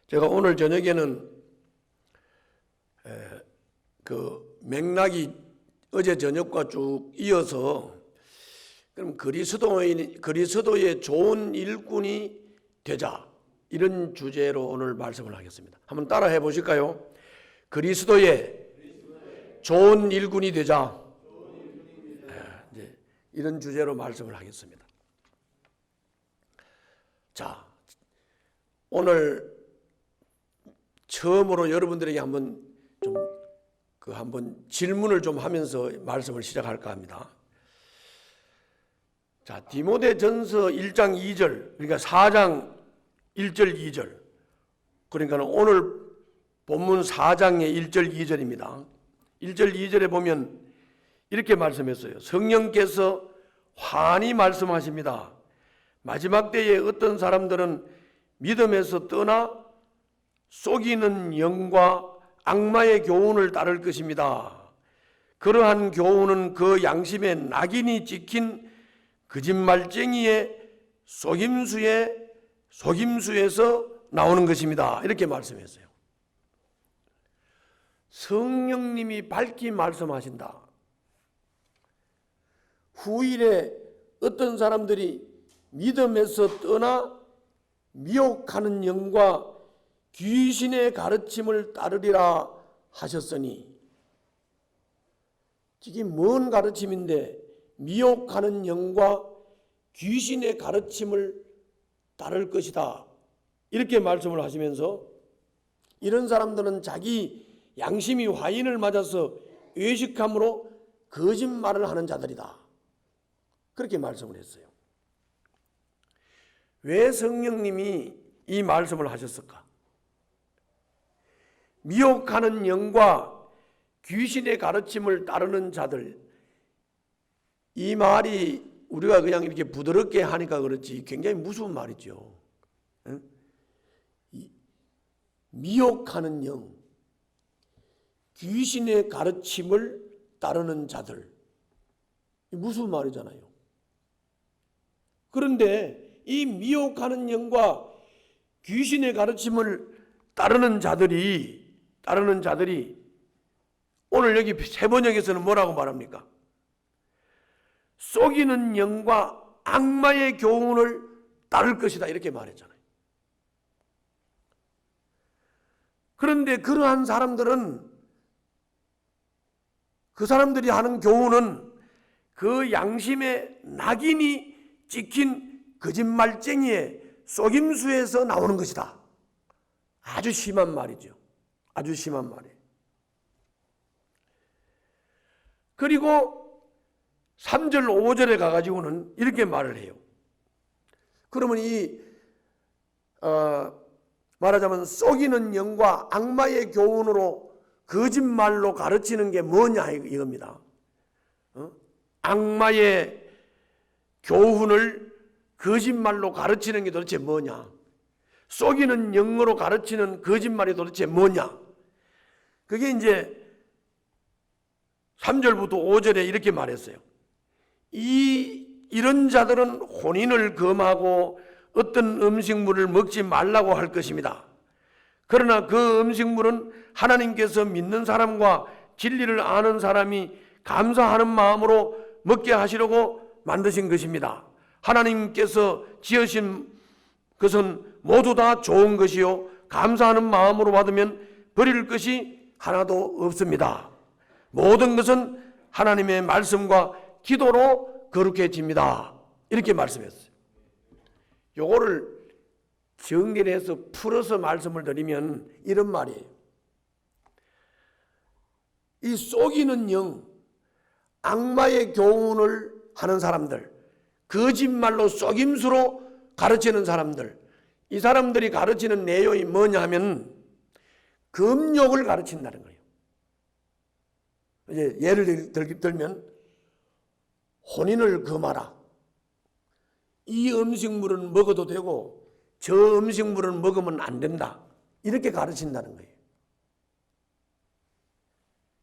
제가 오늘 저녁에는 그 맥락이 어제 저녁과 쭉 이어서 그럼 그리스도의 좋은 일꾼이 되자, 이런 주제로 오늘 말씀을 하겠습니다. 한번 따라 해보실까요? 그리스도의 좋은 일꾼이 되자. 이런 주제로 말씀을 하겠습니다. 자, 오늘 처음으로 여러분들에게 한번 질문을 좀 하면서 말씀을 시작할까 합니다. 자, 디모데전서 1장 2절, 그러니까 4장 1절 2절, 그러니까 오늘 본문 4장의 1절 2절입니다. 1절 2절에 보면 이렇게 말씀했어요. 성령께서 환히 말씀하십니다. 마지막 때에 어떤 사람들은 믿음에서 떠나 속이는 영과 악마의 교훈을 따를 것입니다. 그러한 교훈은 그 양심에 낙인이 찍힌 거짓말쟁이의 속임수에서 나오는 것입니다. 이렇게 말씀했어요. 성령님이 밝히 말씀하신다. 후일에 어떤 사람들이 믿음에서 떠나 미혹하는 영과 귀신의 가르침을 따르리라 하셨으니, 이게 뭔 가르침인데 미혹하는 영과 귀신의 가르침을 따를 것이다, 이렇게 말씀을 하시면서 이런 사람들은 자기 양심이 화인을 맞아서 외식함으로 거짓말을 하는 자들이다, 그렇게 말씀을 했어요. 왜 성령님이 이 말씀을 하셨을까? 미혹하는 영과 귀신의 가르침을 따르는 자들, 이 말이 우리가 그냥 이렇게 부드럽게 하니까 그렇지 굉장히 무서운 말이죠. 미혹하는 영, 귀신의 가르침을 따르는 자들, 무서운 말이잖아요. 그런데 이 미혹하는 영과 귀신의 가르침을 따르는 자들이 오늘 여기 세 번역에서는 뭐라고 말합니까? 속이는 영과 악마의 교훈을 따를 것이다, 이렇게 말했잖아요. 그런데 그러한 사람들은, 그 사람들이 하는 교훈은 그 양심에 낙인이 찍힌 거짓말쟁이의 속임수에서 나오는 것이다. 아주 심한 말이죠. 아주 심한 말이에요. 그리고 3절 5절에 가가지고는 이렇게 말을 해요. 그러면 말하자면 속이는 영과 악마의 교훈으로 거짓말로 가르치는 게 뭐냐 이겁니다. 악마의 교훈을 거짓말로 가르치는 게 도대체 뭐냐? 속이는 영으로 가르치는 거짓말이 도대체 뭐냐? 그게 이제 3절부터 5절에 이렇게 말했어요. 이런 자들은 혼인을 금하고 어떤 음식물을 먹지 말라고 할 것입니다. 그러나 그 음식물은 하나님께서 믿는 사람과 진리를 아는 사람이 감사하는 마음으로 먹게 하시려고 만드신 것입니다. 하나님께서 지으신 것은 모두 다 좋은 것이요, 감사하는 마음으로 받으면 버릴 것이 하나도 없습니다. 모든 것은 하나님의 말씀과 기도로 거룩해집니다. 이렇게 말씀했어요. 요거를 정리를 해서 풀어서 말씀을 드리면 이런 말이에요. 이 속이는 영, 악마의 교훈을 하는 사람들, 거짓말로 속임수로 가르치는 사람들, 이 사람들이 가르치는 내용이 뭐냐 하면 금욕을 가르친다는 거예요. 이제 예를 들면 혼인을 금하라. 이 음식물은 먹어도 되고 저 음식물은 먹으면 안 된다, 이렇게 가르친다는 거예요.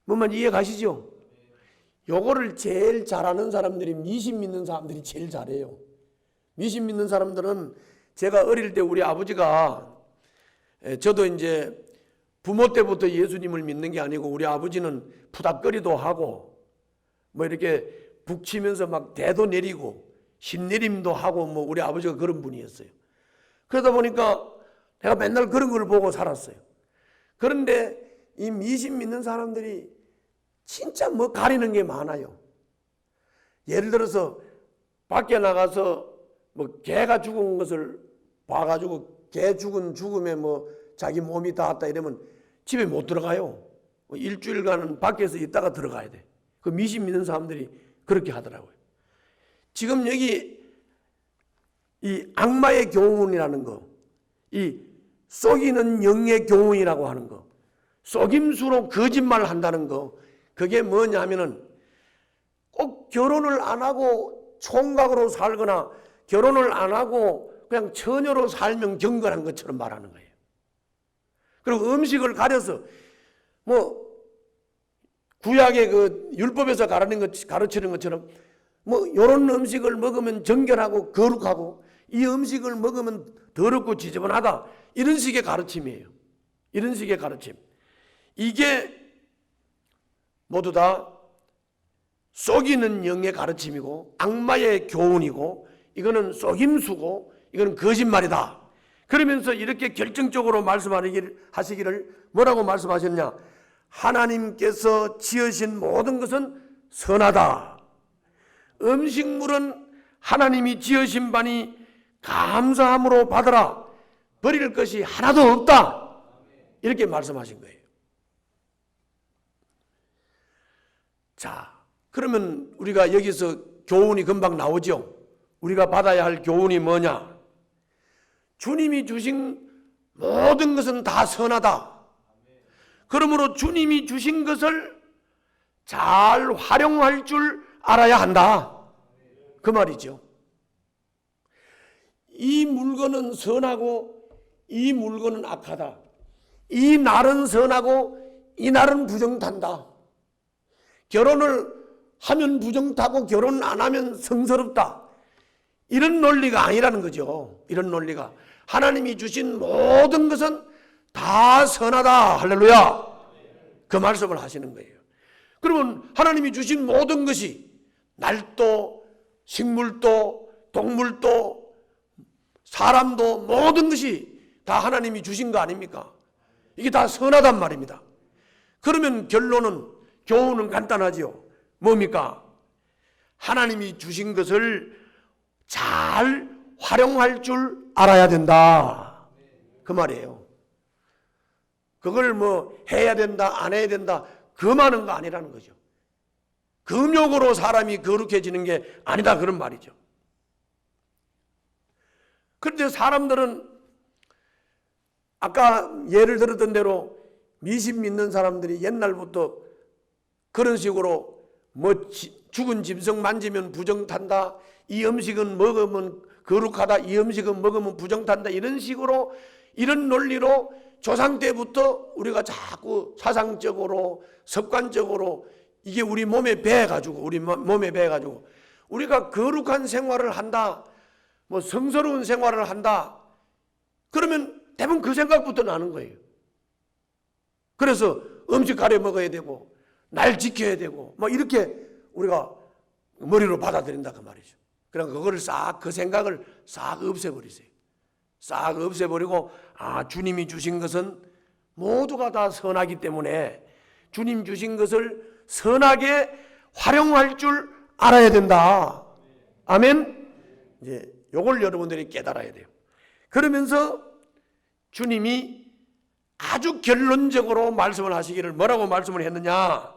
뭔 이해 가시죠? 요거를 제일 잘하는 사람들이 미신 믿는 사람들이 제일 잘해요. 미신 믿는 사람들은, 제가 어릴 때 우리 아버지가 저도 이제 부모 때부터 예수님을 믿는 게 아니고 우리 아버지는 푸닥거리도 하고 뭐 이렇게 북치면서 막 대도 내리고 신내림도 하고 뭐 우리 아버지가 그런 분이었어요. 그러다 보니까 내가 맨날 그런 걸 보고 살았어요. 그런데 이 미신 믿는 사람들이 진짜 뭐 가리는 게 많아요. 예를 들어서 밖에 나가서 뭐 개가 죽은 것을 봐가지고 개 죽은 죽음에 뭐 자기 몸이 닿았다 이러면 집에 못 들어가요. 뭐 일주일간은 밖에서 있다가 들어가야 돼. 그 미신 믿는 사람들이 그렇게 하더라고요. 지금 여기 이 악마의 교훈이라는 거, 이 속이는 영의 교훈이라고 하는 거, 속임수로 거짓말 한다는 거, 그게 뭐냐면은 꼭 결혼을 안 하고 총각으로 살거나 결혼을 안 하고 그냥 처녀로 살면 경건한 것처럼 말하는 거예요. 그리고 음식을 가려서 뭐 구약의 그 율법에서 가르치는 것처럼 뭐 이런 음식을 먹으면 정결하고 거룩하고 이 음식을 먹으면 더럽고 지저분하다 이런 식의 가르침이에요. 이런 식의 가르침. 이게 모두 다 속이는 영의 가르침이고 악마의 교훈이고 이거는 속임수고 이거는 거짓말이다. 그러면서 이렇게 결정적으로 말씀하시기를 뭐라고 말씀하셨냐? 하나님께서 지으신 모든 것은 선하다. 음식물은 하나님이 지으신 바니 감사함으로 받으라. 버릴 것이 하나도 없다. 이렇게 말씀하신 거예요. 자, 그러면 우리가 여기서 교훈이 금방 나오죠. 우리가 받아야 할 교훈이 뭐냐? 주님이 주신 모든 것은 다 선하다. 그러므로 주님이 주신 것을 잘 활용할 줄 알아야 한다. 그 말이죠. 이 물건은 선하고 이 물건은 악하다. 이 날은 선하고 이 날은 부정탄다. 결혼을 하면 부정타고 결혼 안 하면 성스럽다. 이런 논리가 아니라는 거죠. 이런 논리가. 하나님이 주신 모든 것은 다 선하다. 할렐루야. 그 말씀을 하시는 거예요. 그러면 하나님이 주신 모든 것이 날도 식물도 동물도 사람도 모든 것이 다 하나님이 주신 거 아닙니까? 이게 다 선하단 말입니다. 그러면 결론은 교훈은 간단하지요. 뭡니까? 하나님이 주신 것을 잘 활용할 줄 알아야 된다. 그 말이에요. 그걸 뭐 해야 된다, 안 해야 된다, 금하는 거 아니라는 거죠. 금욕으로 사람이 거룩해지는 게 아니다. 그런 말이죠. 그런데 사람들은 아까 예를 들었던 대로 미신 믿는 사람들이 옛날부터 그런 식으로 뭐 죽은 짐승 만지면 부정탄다. 이 음식은 먹으면 거룩하다. 이 음식은 먹으면 부정탄다. 이런 식으로 이런 논리로 조상 때부터 우리가 자꾸 사상적으로 습관적으로 이게 우리 몸에 배가지고 우리가 거룩한 생활을 한다. 뭐 성스러운 생활을 한다. 그러면 대부분 그 생각부터 나는 거예요. 그래서 음식 가려 먹어야 되고 날 지켜야 되고 뭐 이렇게 우리가 머리로 받아들인다 그 말이죠. 그러니까 그거를 그 생각을 싹 없애버리세요. 싹 없애버리고 주님이 주신 것은 모두가 다 선하기 때문에 주님 주신 것을 선하게 활용할 줄 알아야 된다. 아멘. 이제 요걸 여러분들이 깨달아야 돼요. 그러면서 주님이 아주 결론적으로 말씀을 하시기를 뭐라고 말씀을 했느냐?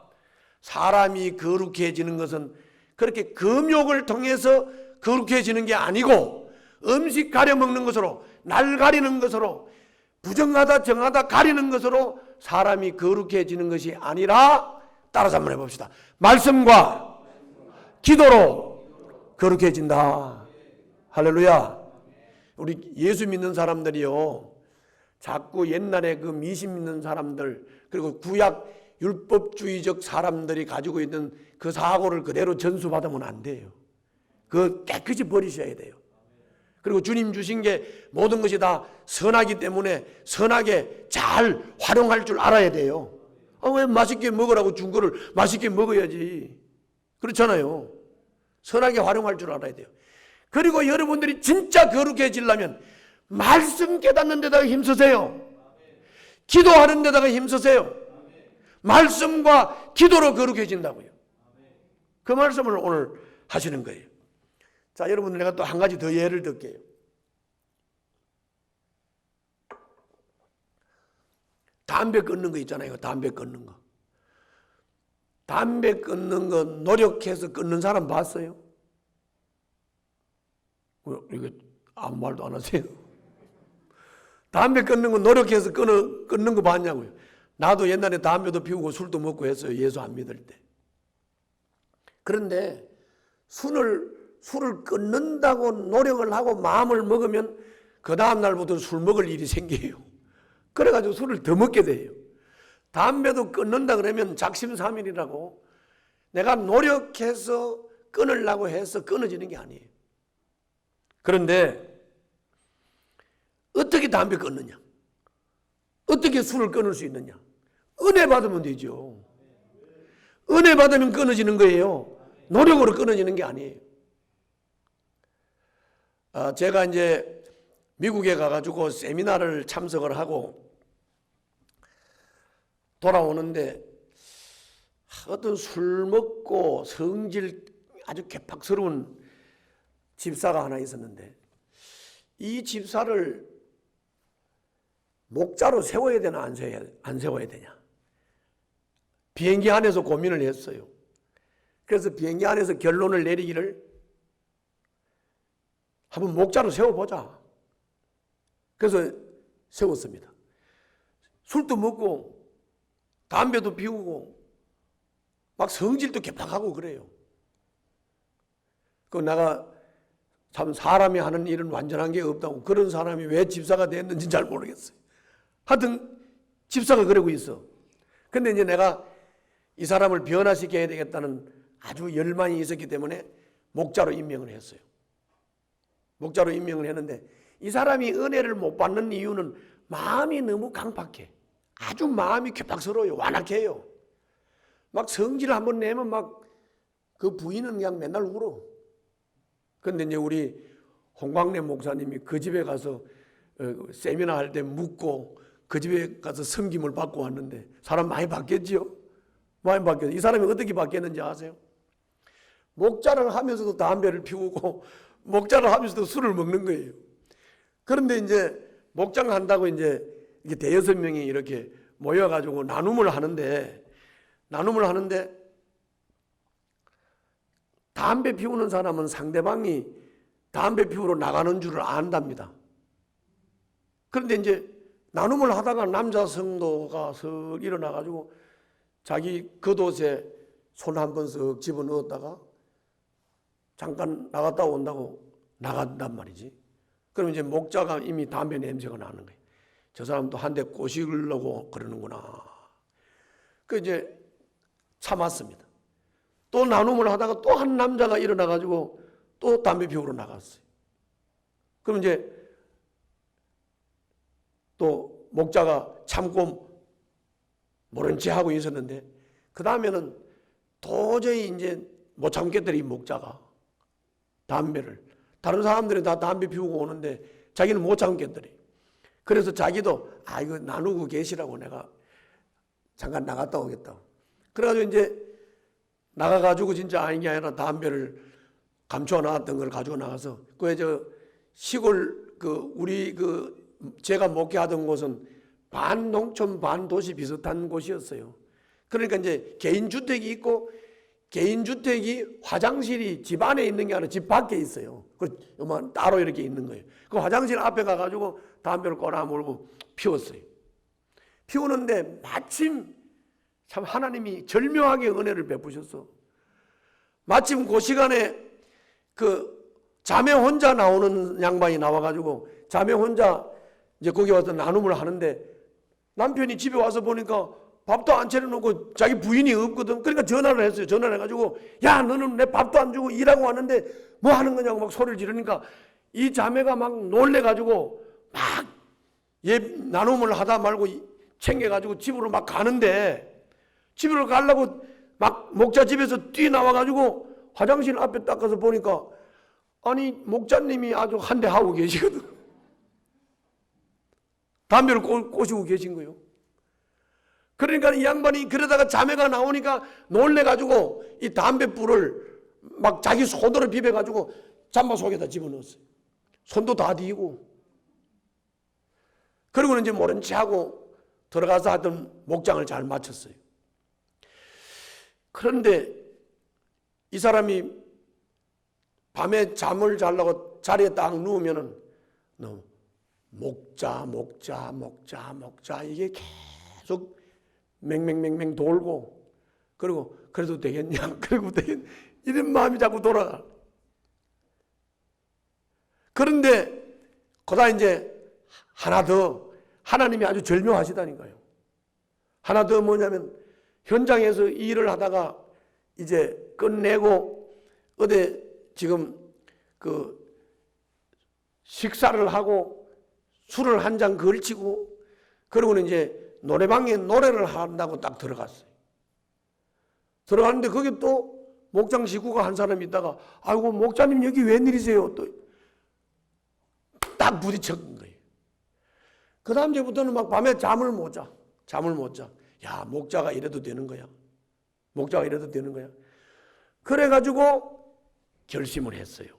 사람이 거룩해지는 것은 그렇게 금욕을 통해서 거룩해지는 게 아니고 음식 가려 먹는 것으로 날 가리는 것으로 부정하다 정하다 가리는 것으로 사람이 거룩해지는 것이 아니라 따라서 한번 해봅시다. 말씀과 기도로 거룩해진다. 할렐루야. 우리 예수 믿는 사람들이요 자꾸 옛날에 그 미신 믿는 사람들 그리고 구약 율법주의적 사람들이 가지고 있는 그 사고를 그대로 전수받으면 안 돼요. 그거 깨끗이 버리셔야 돼요. 그리고 주님 주신 게 모든 것이 다 선하기 때문에 선하게 잘 활용할 줄 알아야 돼요. 왜 맛있게 먹으라고 준 거를 맛있게 먹어야지. 그렇잖아요. 선하게 활용할 줄 알아야 돼요. 그리고 여러분들이 진짜 거룩해지려면 말씀 깨닫는 데다가 힘쓰세요. 기도하는 데다가 힘쓰세요. 말씀과 기도로 거룩해진다고요. 그 말씀을 오늘 하시는 거예요. 자, 여러분들 내가 또 한 가지 더 예를 들게요. 담배 끊는 거 있잖아요. 담배 끊는 거. 담배 끊는 거 노력해서 끊는 사람 봤어요? 이거 아무 말도 안 하세요? 담배 끊는 거 노력해서 끊는 거 봤냐고요? 나도 옛날에 담배도 피우고 술도 먹고 했어요. 예수 안 믿을 때. 그런데 술을 끊는다고 노력을 하고 마음을 먹으면 그 다음 날부터 술 먹을 일이 생겨요. 그래가지고 술을 더 먹게 돼요. 담배도 끊는다 그러면 작심삼일이라고 내가 노력해서 끊으려고 해서 끊어지는 게 아니에요. 그런데 어떻게 담배 끊느냐? 어떻게 술을 끊을 수 있느냐? 은혜 받으면 되죠. 은혜 받으면 끊어지는 거예요. 노력으로 끊어지는 게 아니에요. 제가 이제 미국에 가가지고 세미나를 참석을 하고 돌아오는데 어떤 술 먹고 성질 아주 괴팍스러운 집사가 하나 있었는데 이 집사를 목자로 세워야 되나 안 세워야 되냐. 비행기 안에서 고민을 했어요. 그래서 비행기 안에서 결론을 내리기를 한번 목자로 세워보자. 그래서 세웠습니다. 술도 먹고 담배도 피우고 막 성질도 개팍하고 그래요. 그 내가 참 사람이 하는 일은 완전한 게 없다고 그런 사람이 왜 집사가 됐는지 잘 모르겠어요. 하여튼 집사가 그러고 있어. 근데 이제 내가 이 사람을 변화시켜야 되겠다는 아주 열망이 있었기 때문에 목자로 임명을 했어요. 목자로 임명을 했는데 이 사람이 은혜를 못 받는 이유는 마음이 너무 강팍해. 아주 마음이 괴팍스러워요. 완악해요. 막 성질을 한번 내면 막 그 부인은 그냥 맨날 울어. 그런데 이제 우리 홍광래 목사님이 그 집에 가서 세미나 할 때 묵고 그 집에 가서 섬김을 받고 왔는데 사람 많이 바뀌었지요? 많이 바뀌었어요. 이 사람이 어떻게 바뀌었는지 아세요? 목자를 하면서도 담배를 피우고 목자를 하면서도 술을 먹는 거예요. 그런데 이제 목장 한다고 이제 대여섯 명이 이렇게 모여가지고 나눔을 하는데 담배 피우는 사람은 상대방이 담배 피우러 나가는 줄을 안답니다. 그런데 이제 나눔을 하다가 남자 성도가 석 일어나가지고 자기 겉옷에 손 한 번 쓱 집어넣었다가 잠깐 나갔다 온다고 나간단 말이지. 그럼 이제 목자가 이미 담배 냄새가 나는 거예요. 저 사람도 한 대 꼬시려고 그러는구나. 그 이제 참았습니다. 또 나눔을 하다가 또 한 남자가 일어나가지고 또 담배 피우러 나갔어요. 그럼 이제 또 목자가 참고 모른 체 하고 있었는데 그 다음에는 도저히 이제 못 참겠더니 목자가 담배를 다른 사람들이 다 담배 피우고 오는데 자기는 못 참겠더니 그래서 자기도 이거 나누고 계시라고 내가 잠깐 나갔다 오겠다고 그래가지고 이제 나가가지고 진짜 아닌 게 아니라 담배를 감춰 놨던 걸 가지고 나가서 저 시골 우리 제가 목회하던 곳은 반 농촌 반 도시 비슷한 곳이었어요. 그러니까 이제 개인 주택이 있고 개인 주택이 화장실이 집 안에 있는 게 아니라 집 밖에 있어요. 그만 따로 이렇게 있는 거예요. 그 화장실 앞에 가가지고 담배를 꺼내 물고 피웠어요. 피우는데 마침 참 하나님이 절묘하게 은혜를 베푸셨어. 마침 그 시간에 자매 혼자 나오는 양반이 나와가지고 자매 혼자 이제 거기 와서 나눔을 하는데 남편이 집에 와서 보니까 밥도 안 차려놓고 자기 부인이 없거든. 그러니까 전화를 했어요. 전화를 해가지고 야 너는 내 밥도 안 주고 일하고 왔는데 뭐 하는 거냐고 막 소리를 지르니까 이 자매가 막 놀래가지고 막 나눔을 하다 말고 챙겨가지고 집으로 막 가는데, 집으로 가려고 막 목자 집에서 뛰어나와가지고 화장실 앞에 딱 가서 보니까 아니 목자님이 아주 한 대 하고 계시거든. 담배를 꼬시고 계신 거예요. 그러니까 이 양반이 그러다가 자매가 나오니까 놀래가지고 이 담배불을 막 자기 손으로 비벼가지고 잠바 속에다 집어넣었어요. 손도 다 뒤고. 그러고는 이제 모른 체하고 들어가서 하여튼 목장을 잘 마쳤어요. 그런데 이 사람이 밤에 잠을 자려고 자리에 딱 누우면은 목자 이게 계속 맹맹맹맹 돌고, 그리고 그래도 되겠냐, 그리고 되겠냐, 이런 마음이 자꾸 돌아가. 그런데 그다 이제 하나 더 하나님이 아주 절묘하시다니까요. 하나 더 뭐냐면 현장에서 일을 하다가 이제 끝내고 어디 지금 그 식사를 하고 술을 한 잔 걸치고 그러고는 이제 노래방에 노래를 한다고 딱 들어갔어요. 들어갔는데 거기 또 목장 식구가 한 사람이 있다가 아이고 목자님 여기 웬일이세요? 또 딱 부딪힌 거예요. 그 다음 주부터는 막 밤에 잠을 못 자. 야, 목자가 이래도 되는 거야. 목자가 이래도 되는 거야. 그래가지고 결심을 했어요.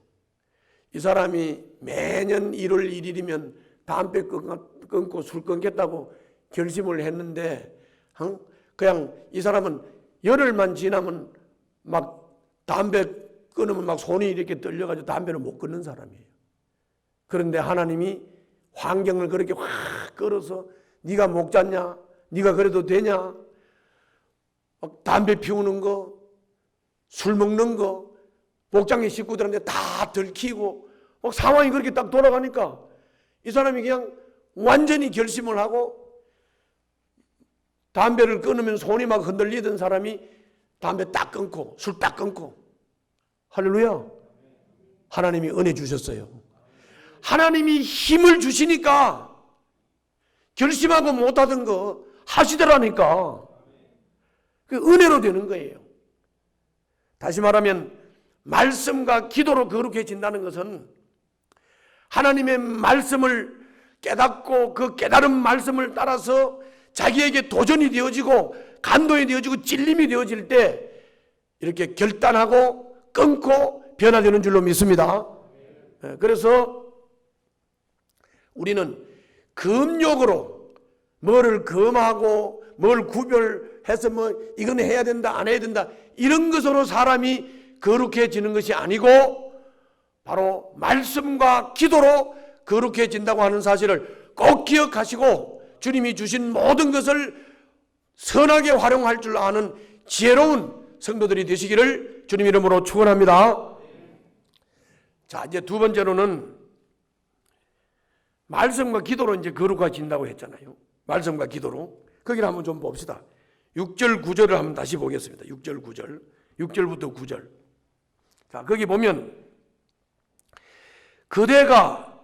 이 사람이 매년 1월 1일이면 담배 끊고 술 끊겠다고 결심을 했는데 그냥 이 사람은 열흘만 지나면 막 담배 끊으면 막 손이 이렇게 떨려가지고 담배를 못 끊는 사람이에요. 그런데 하나님이 환경을 그렇게 확 끌어서 네가 목자냐? 네가 그래도 되냐? 막 담배 피우는 거, 술 먹는 거, 목장의 식구들한테 다 들키고 막 상황이 그렇게 딱 돌아가니까 이 사람이 그냥 완전히 결심을 하고 담배를 끊으면 손이 막 흔들리던 사람이 담배 딱 끊고 술 딱 끊고. 할렐루야. 하나님이 은혜 주셨어요. 하나님이 힘을 주시니까 결심하고 못하던 거 하시더라니까. 그 은혜로 되는 거예요. 다시 말하면 말씀과 기도로 거룩해진다는 것은 하나님의 말씀을 깨닫고 그 깨달은 말씀을 따라서 자기에게 도전이 되어지고 감동이 되어지고 찔림이 되어질 때 이렇게 결단하고 끊고 변화되는 줄로 믿습니다. 그래서 우리는 금욕으로 뭐를 금하고 뭘 구별해서 뭐 이건 해야 된다 안 해야 된다 이런 것으로 사람이 거룩해지는 것이 아니고 바로 말씀과 기도로 거룩해진다고 하는 사실을 꼭 기억하시고 주님이 주신 모든 것을 선하게 활용할 줄 아는 지혜로운 성도들이 되시기를 주님 이름으로 축원합니다. 자, 이제 두 번째로는 말씀과 기도로 이제 거룩해진다고 했잖아요. 말씀과 기도로. 거기를 한번 좀 봅시다. 6절 9절을 한번 다시 보겠습니다. 6절 9절. 6절부터 9절. 자, 거기 보면 그대가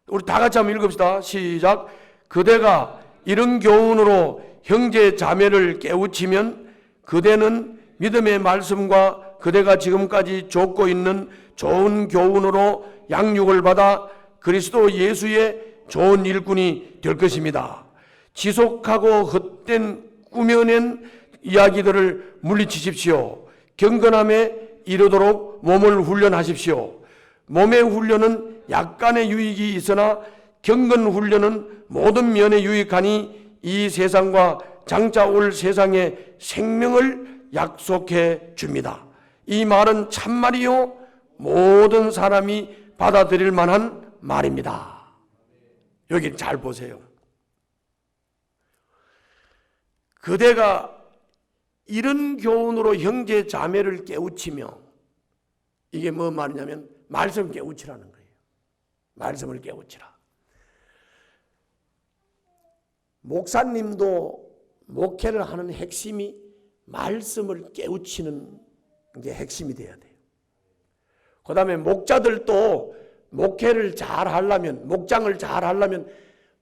우리 다 같이 한번 읽읍시다. 시작. 그대가 이런 교훈으로 형제 자매를 깨우치면 그대는 믿음의 말씀과 그대가 지금까지 좇고 있는 좋은 교훈으로 양육을 받아 그리스도 예수의 좋은 일꾼이 될 것입니다. 지속하고 헛된 꾸며낸 이야기들을 물리치십시오. 경건함에 이르도록 몸을 훈련하십시오. 몸의 훈련은 약간의 유익이 있으나 경건 훈련은 모든 면에 유익하니 이 세상과 장차 올 세상의 생명을 약속해 줍니다. 이 말은 참말이요 모든 사람이 받아들일 만한 말입니다. 여기 잘 보세요. 그대가 이런 교훈으로 형제 자매를 깨우치며 이게 뭐 말이냐면 말씀 깨우치라는 거예요. 말씀을 깨우치라. 목사님도 목회를 하는 핵심이 말씀을 깨우치는 게 핵심이 돼야 돼요. 그 다음에 목자들도 목회를 잘 하려면, 목장을 잘 하려면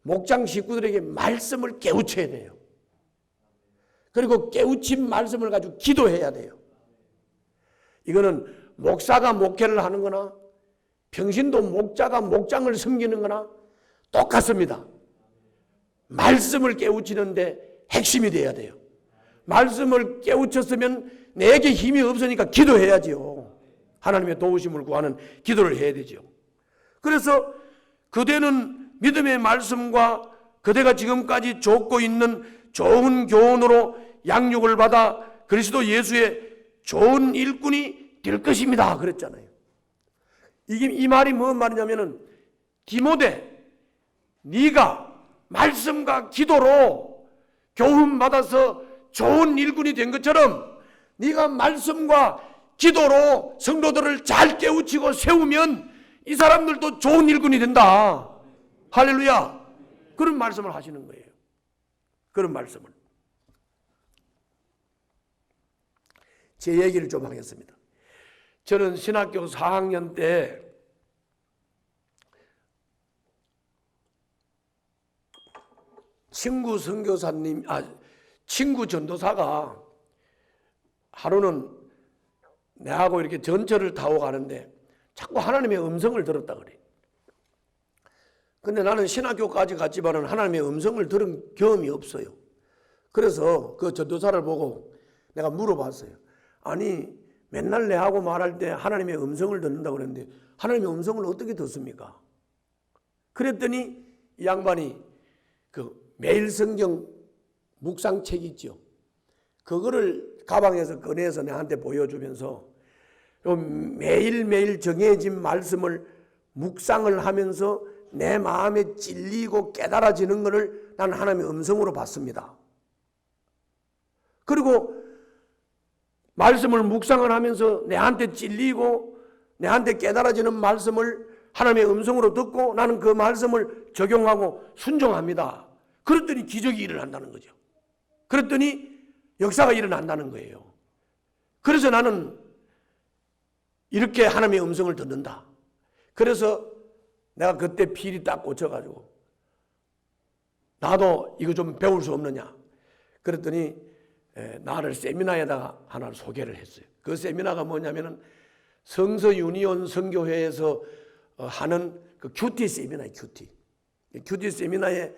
목장 식구들에게 말씀을 깨우쳐야 돼요. 그리고 깨우친 말씀을 가지고 기도해야 돼요. 이거는 목사가 목회를 하는 거나 평신도 목자가 목장을 섬기는 거나 똑같습니다. 말씀을 깨우치는데 핵심이 돼야 돼요. 말씀을 깨우쳤으면 내게 힘이 없으니까 기도해야지요. 하나님의 도우심을 구하는 기도를 해야 되죠. 그래서 그대는 믿음의 말씀과 그대가 지금까지 줬고 있는 좋은 교훈으로 양육을 받아 그리스도 예수의 좋은 일꾼이 될 것입니다. 그랬잖아요. 이 말이 무슨 말이냐면은 디모데, 네가 말씀과 기도로 교훈 받아서 좋은 일꾼이 된 것처럼 네가 말씀과 기도로 성도들을 잘 깨우치고 세우면 이 사람들도 좋은 일꾼이 된다. 할렐루야. 그런 말씀을 하시는 거예요. 그런 말씀을. 제 얘기를 좀 하겠습니다. 저는 신학교 4학년 때 친구 선교사님, 친구 전도사가 하루는 내하고 이렇게 전철을 타고 가는데 자꾸 하나님의 음성을 들었다 그래. 근데 나는 신학교까지 갔지만은 하나님의 음성을 들은 경험이 없어요. 그래서 그 전도사를 보고 내가 물어봤어요. 아니, 맨날 내하고 말할 때 하나님의 음성을 듣는다고 그랬는데 하나님의 음성을 어떻게 듣습니까? 그랬더니 이 양반이 그 매일 성경 묵상책 있죠. 그거를 가방에서 꺼내서 내한테 보여주면서 매일매일 정해진 말씀을 묵상을 하면서 내 마음에 찔리고 깨달아지는 것을 나는 하나님의 음성으로 봤습니다. 그리고 말씀을 묵상을 하면서 내한테 찔리고 내한테 깨달아지는 말씀을 하나님의 음성으로 듣고 나는 그 말씀을 적용하고 순종합니다. 그랬더니 기적이 일어난다는 거죠. 그랬더니 역사가 일어난다는 거예요. 그래서 나는 이렇게 하나님의 음성을 듣는다. 그래서 내가 그때 필이 딱 꽂혀가지고 나도 이거 좀 배울 수 없느냐. 그랬더니 나를 세미나에다가 하나를 소개를 했어요. 그 세미나가 뭐냐면은 성서 유니온 선교회에서 하는 그 큐티 세미나예요. 큐티 세미나에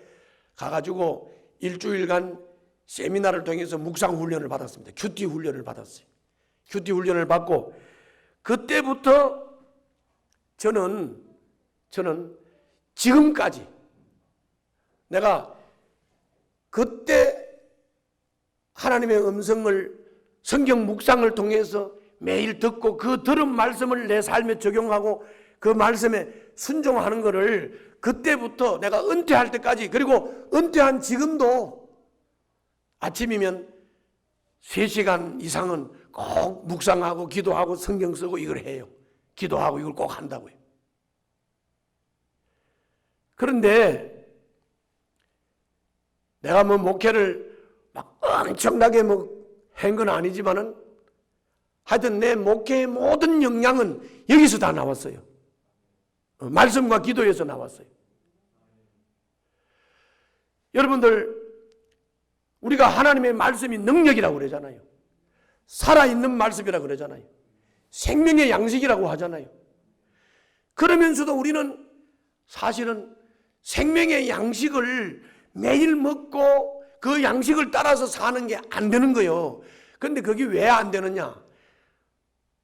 가가지고 일주일간 세미나를 통해서 묵상 훈련을 받았습니다. 큐티 훈련을 받았어요. 큐티 훈련을 받고 그때부터 저는 지금까지 내가 그때 하나님의 음성을 성경 묵상을 통해서 매일 듣고 그 들은 말씀을 내 삶에 적용하고 그 말씀에 순종하는 것을 그때부터 내가 은퇴할 때까지 그리고 은퇴한 지금도 아침이면 3시간 이상은 꼭 묵상하고 기도하고 성경 쓰고 이걸 해요. 기도하고 이걸 꼭 한다고요. 그런데 내가 뭐 목회를 막 엄청나게 한 건 아니지만은 하여튼 내 목회의 모든 역량은 여기서 다 나왔어요. 말씀과 기도에서 나왔어요. 여러분들 우리가 하나님의 말씀이 능력이라고 그러잖아요. 살아있는 말씀이라고 그러잖아요. 생명의 양식이라고 하잖아요. 그러면서도 우리는 사실은 생명의 양식을 매일 먹고 그 양식을 따라서 사는 게 안 되는 거예요. 그런데 그게 왜 안 되느냐?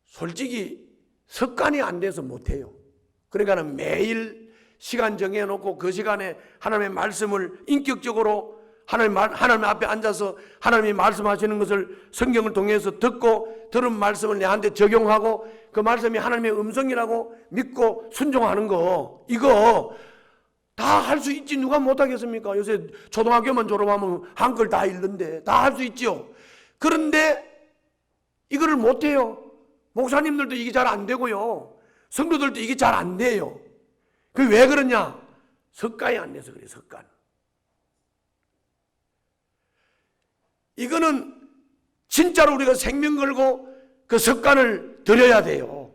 솔직히 습관이 안 돼서 못해요. 그러니까 매일 시간 정해놓고 그 시간에 하나님의 말씀을 인격적으로 하나님 앞에 앉아서 하나님이 말씀하시는 것을 성경을 통해서 듣고 들은 말씀을 내한테 적용하고 그 말씀이 하나님의 음성이라고 믿고 순종하는 거 이거 다 할 수 있지 누가 못하겠습니까? 요새 초등학교만 졸업하면 한글 다 읽는데 다 할 수 있죠. 그런데 이거를 못해요. 목사님들도 이게 잘 안 되고요. 성도들도 이게 잘 안 돼요. 그게 왜 그러냐? 습관이 안 돼서 그래요. 습관. 이거는 진짜로 우리가 생명 걸고 그 습관을 들여야 돼요.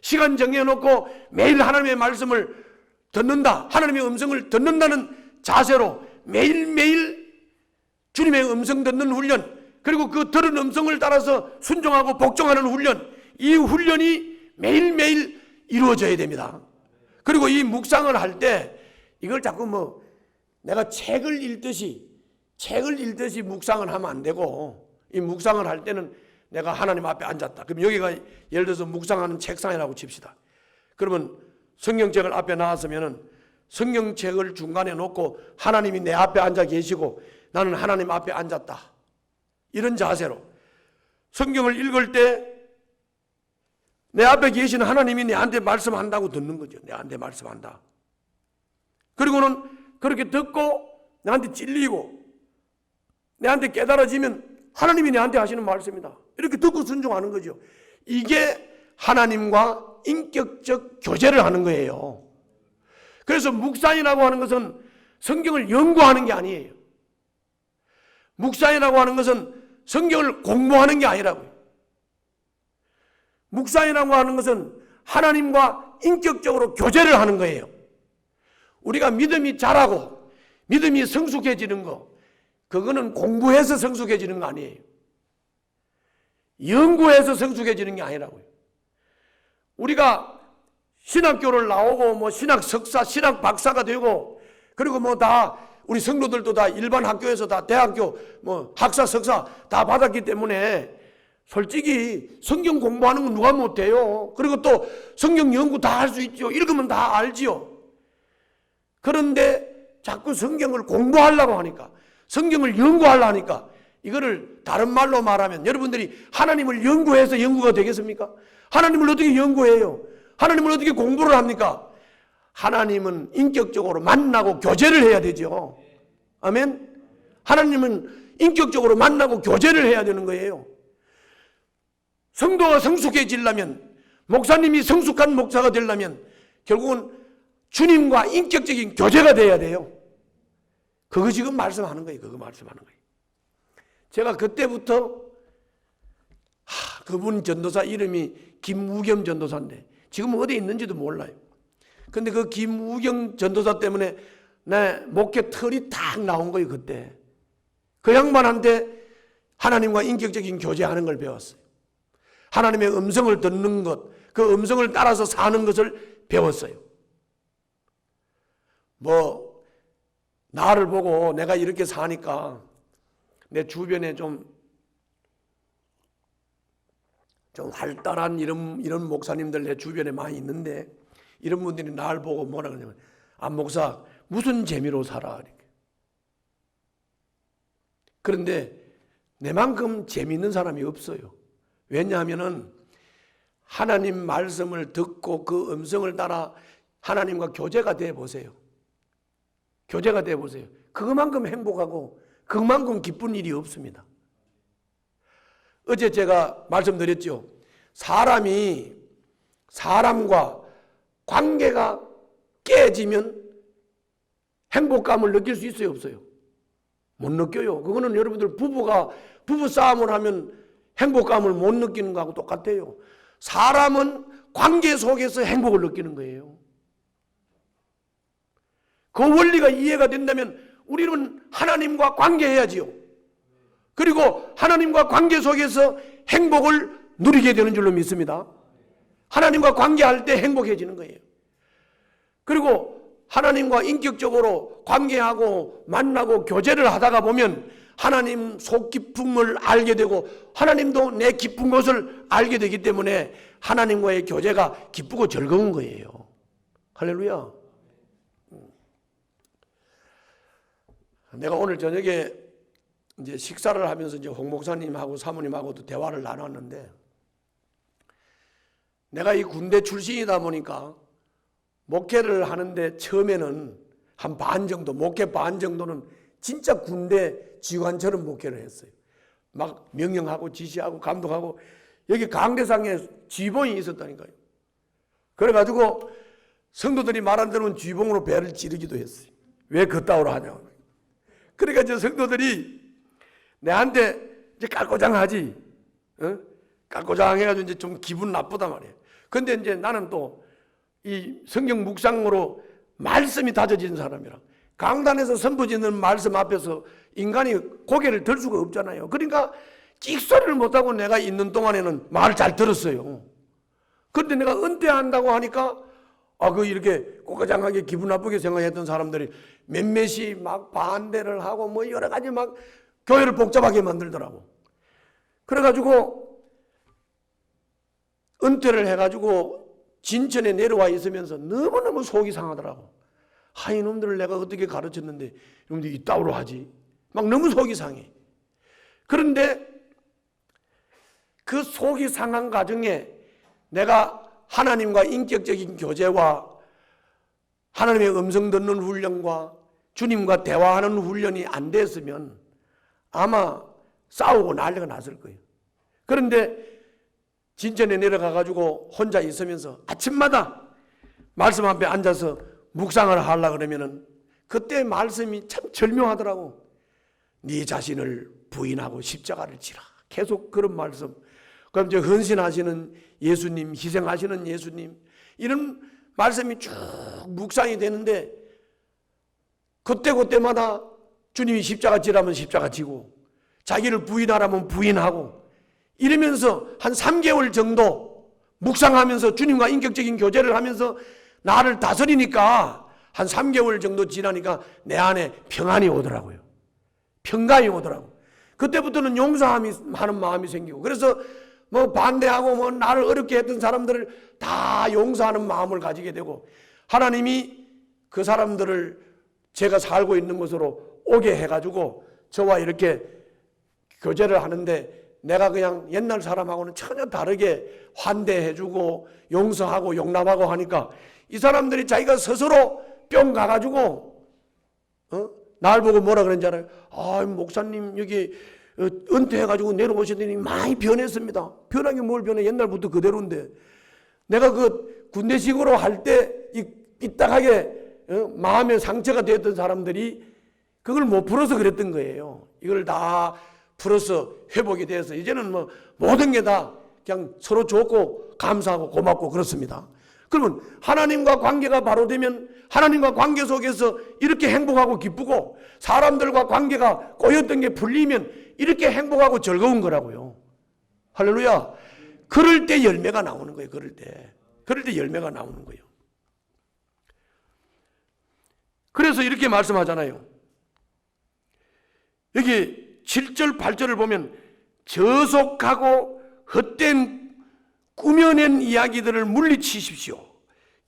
시간 정해놓고 매일 하나님의 말씀을 듣는다, 하나님의 음성을 듣는다는 자세로 매일매일 주님의 음성 듣는 훈련, 그리고 그 들은 음성을 따라서 순종하고 복종하는 훈련, 이 훈련이 매일매일 이루어져야 됩니다. 그리고 이 묵상을 할 때 이걸 자꾸 내가 책을 읽듯이 묵상을 하면 안 되고, 이 묵상을 할 때는 내가 하나님 앞에 앉았다. 그럼 여기가 예를 들어서 묵상하는 책상이라고 칩시다. 그러면 성경책을 앞에 놨으면은 성경책을 중간에 놓고 하나님이 내 앞에 앉아 계시고 나는 하나님 앞에 앉았다. 이런 자세로 성경을 읽을 때 내 앞에 계신 하나님이 내한테 말씀한다고 듣는 거죠. 내한테 말씀한다. 그리고는 그렇게 듣고 나한테 찔리고 내한테 깨달아지면 하나님이 내한테 하시는 말씀이다. 이렇게 듣고 순종하는 거죠. 이게 하나님과 인격적 교제를 하는 거예요. 그래서 묵상이라고 하는 것은 성경을 연구하는 게 아니에요. 묵상이라고 하는 것은 성경을 공부하는 게 아니라고요. 묵상이라고 하는 것은 하나님과 인격적으로 교제를 하는 거예요. 우리가 믿음이 자라고 믿음이 성숙해지는 거, 그거는 공부해서 성숙해지는 거 아니에요. 연구해서 성숙해지는 게 아니라고요. 우리가 신학교를 나오고 신학 석사, 신학 박사가 되고, 그리고 다 우리 성도들도 다 일반 학교에서 다 대학교 학사, 석사 다 받았기 때문에 솔직히 성경 공부하는 건 누가 못해요. 그리고 또 성경 연구 다 할 수 있죠. 읽으면 다 알지요. 그런데 자꾸 성경을 공부하려고 하니까, 성경을 연구하려고 하니까, 이거를 다른 말로 말하면 여러분들이 하나님을 연구해서 연구가 되겠습니까? 하나님을 어떻게 연구해요? 하나님을 어떻게 공부를 합니까? 하나님은 인격적으로 만나고 교제를 해야 되죠. 아멘? 하나님은 인격적으로 만나고 교제를 해야 되는 거예요. 성도가 성숙해지려면, 목사님이 성숙한 목사가 되려면 결국은 주님과 인격적인 교제가 돼야 돼요. 그거 지금 말씀하는 거예요. 그거 말씀하는 거예요. 제가 그때부터 그분 전도사 이름이 김우겸 전도사인데 지금 어디에 있는지도 몰라요. 근데 그 김우겸 전도사 때문에 내 목회 털이 딱 나온 거예요. 그때 그 양반한테 하나님과 인격적인 교제하는 걸 배웠어요. 하나님의 음성을 듣는 것, 그 음성을 따라서 사는 것을 배웠어요. 나를 보고 내가 이렇게 사니까 내 주변에 좀 활달한 이런 목사님들 내 주변에 많이 있는데, 이런 분들이 나를 보고 뭐라 그러냐면, 목사 무슨 재미로 살아? 이렇게. 그런데 내만큼 재미있는 사람이 없어요. 왜냐하면은 하나님 말씀을 듣고 그 음성을 따라 하나님과 교제가 돼 보세요. 교제가 돼 보세요. 그만큼 행복하고 그만큼 기쁜 일이 없습니다. 어제 제가 말씀드렸죠. 사람이 사람과 관계가 깨지면 행복감을 느낄 수 있어요, 없어요? 못 느껴요. 그거는 여러분들 부부 싸움을 하면 행복감을 못 느끼는 거하고 똑같아요. 사람은 관계 속에서 행복을 느끼는 거예요. 그 원리가 이해가 된다면 우리는 하나님과 관계해야지요. 그리고 하나님과 관계 속에서 행복을 누리게 되는 줄로 믿습니다. 하나님과 관계할 때 행복해지는 거예요. 그리고 하나님과 인격적으로 관계하고 만나고 교제를 하다가 보면 하나님 속 깊음을 알게 되고 하나님도 내 깊은 것을 알게 되기 때문에 하나님과의 교제가 기쁘고 즐거운 거예요. 할렐루야. 내가 오늘 저녁에 이제 식사를 하면서 이제 홍 목사님하고 사모님하고도 대화를 나눴는데, 내가 이 군대 출신이다 보니까 목회를 하는데 처음에는 한 반 정도, 목회 반 정도는 진짜 군대 지휘관처럼 목회를 했어요. 막 명령하고 지시하고 감독하고, 여기 강대상에 지휘봉이 있었다니까요. 그래가지고 성도들이 말 안 들으면 지휘봉으로 배를 찌르기도 했어요. 왜 그따위로 하냐고. 그러니까 이제 성도들이 내한테 이제 깔꼬장하지, 깔꼬장해가지고 이제 좀 기분 나쁘단 말이에요. 근데 이제 나는 또 이 성경 묵상으로 말씀이 다져진 사람이라 강단에서 선포짓는 말씀 앞에서 인간이 고개를 들 수가 없잖아요. 그러니까 찍소리를 못하고 내가 있는 동안에는 말을 잘 들었어요. 그런데 내가 은퇴한다고 하니까 이렇게 꼬가장하게 기분 나쁘게 생각했던 사람들이 몇몇이 막 반대를 하고 뭐 여러 가지 막 교회를 복잡하게 만들더라고. 그래가지고 은퇴를 해가지고 진천에 내려와 있으면서 너무너무 속이 상하더라고. 이놈들을 내가 어떻게 가르쳤는데 이놈들이 이따위로 하지. 막 너무 속이 상해. 그런데 그 속이 상한 과정에 내가 하나님과 인격적인 교제와 하나님의 음성 듣는 훈련과 주님과 대화하는 훈련이 안 됐으면 아마 싸우고 난리가 났을 거예요. 그런데 진천에 내려가가지고 혼자 있으면서 아침마다 말씀 앞에 앉아서 묵상을 하려고 그러면은 그때 말씀이 참 절묘하더라고. 네 자신을 부인하고 십자가를 지라. 계속 그런 말씀. 그럼 이제 헌신하시는 예수님, 희생하시는 예수님, 이런 말씀이 쭉 묵상이 되는데 그때마다 주님이 십자가 지라면 십자가 지고 자기를 부인하라면 부인하고 이러면서 한 3개월 정도 묵상하면서 주님과 인격적인 교제를 하면서 나를 다스리니까 한 3개월 정도 지나니까 내 안에 평안이 오더라고요. 평강이 오더라고. 그때부터는 용서하는 마음이 생기고, 그래서 뭐 반대하고 뭐 나를 어렵게 했던 사람들을 다 용서하는 마음을 가지게 되고, 하나님이 그 사람들을 제가 살고 있는 곳으로 오게 해가지고 저와 이렇게 교제를 하는데 내가 그냥 옛날 사람하고는 전혀 다르게 환대해주고 용서하고 용납하고 하니까 이 사람들이 자기가 스스로 뿅 가가지고 날 보고 뭐라 그런지 알아요? 목사님 여기 은퇴해가지고 내려오시더니 많이 변했습니다. 변한 게 뭘 변해? 옛날부터 그대로인데. 내가 그 군대식으로 할 때 삐딱하게 마음에 상처가 되었던 사람들이 그걸 못 풀어서 그랬던 거예요. 이걸 다 풀어서 회복이 돼서 이제는 뭐 모든 게 다 그냥 서로 좋고 감사하고 고맙고 그렇습니다. 그러면 하나님과 관계가 바로 되면 하나님과 관계 속에서 이렇게 행복하고 기쁘고, 사람들과 관계가 꼬였던 게 풀리면 이렇게 행복하고 즐거운 거라고요. 할렐루야. 그럴 때 열매가 나오는 거예요. 그럴 때 열매가 나오는 거예요. 그래서 이렇게 말씀하잖아요. 여기 7절 8절을 보면 저속하고 헛된 꾸며낸 이야기들을 물리치십시오.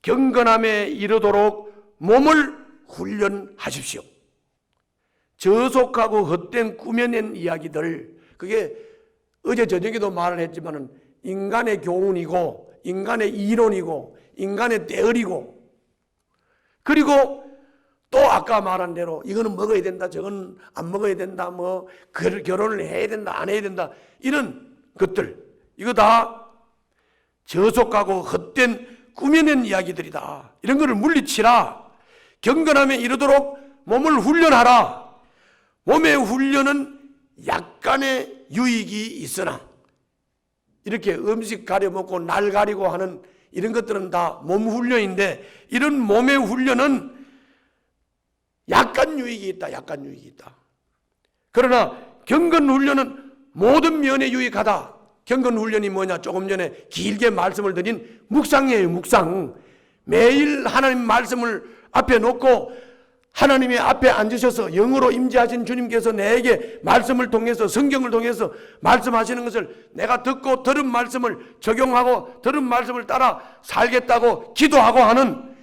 경건함에 이르도록 몸을 훈련하십시오. 저속하고 헛된 꾸며낸 이야기들, 그게 어제 저녁에도 말을 했지만은 인간의 교훈이고 인간의 이론이고 인간의 때어리고, 그리고 또 아까 말한 대로 이거는 먹어야 된다, 저건 안 먹어야 된다, 뭐 결혼을 해야 된다, 안 해야 된다, 이런 것들, 이거 다 저속하고 헛된 꾸며낸 이야기들이다. 이런 거를 물리치라. 경건함에 이르도록 몸을 훈련하라. 몸의 훈련은 약간의 유익이 있으나, 이렇게 음식 가려 먹고 날 가리고 하는 이런 것들은 다 몸 훈련인데, 이런 몸의 훈련은 약간 유익이 있다. 약간 유익이 있다. 그러나 경건 훈련은 모든 면에 유익하다. 경건 훈련이 뭐냐? 조금 전에 길게 말씀을 드린 묵상이에요. 묵상. 매일 하나님 말씀을 앞에 놓고 하나님의 앞에 앉으셔서 영으로 임재하신 주님께서 내게 말씀을 통해서, 성경을 통해서 말씀하시는 것을 내가 듣고 들은 말씀을 적용하고 들은 말씀을 따라 살겠다고 기도하고 하는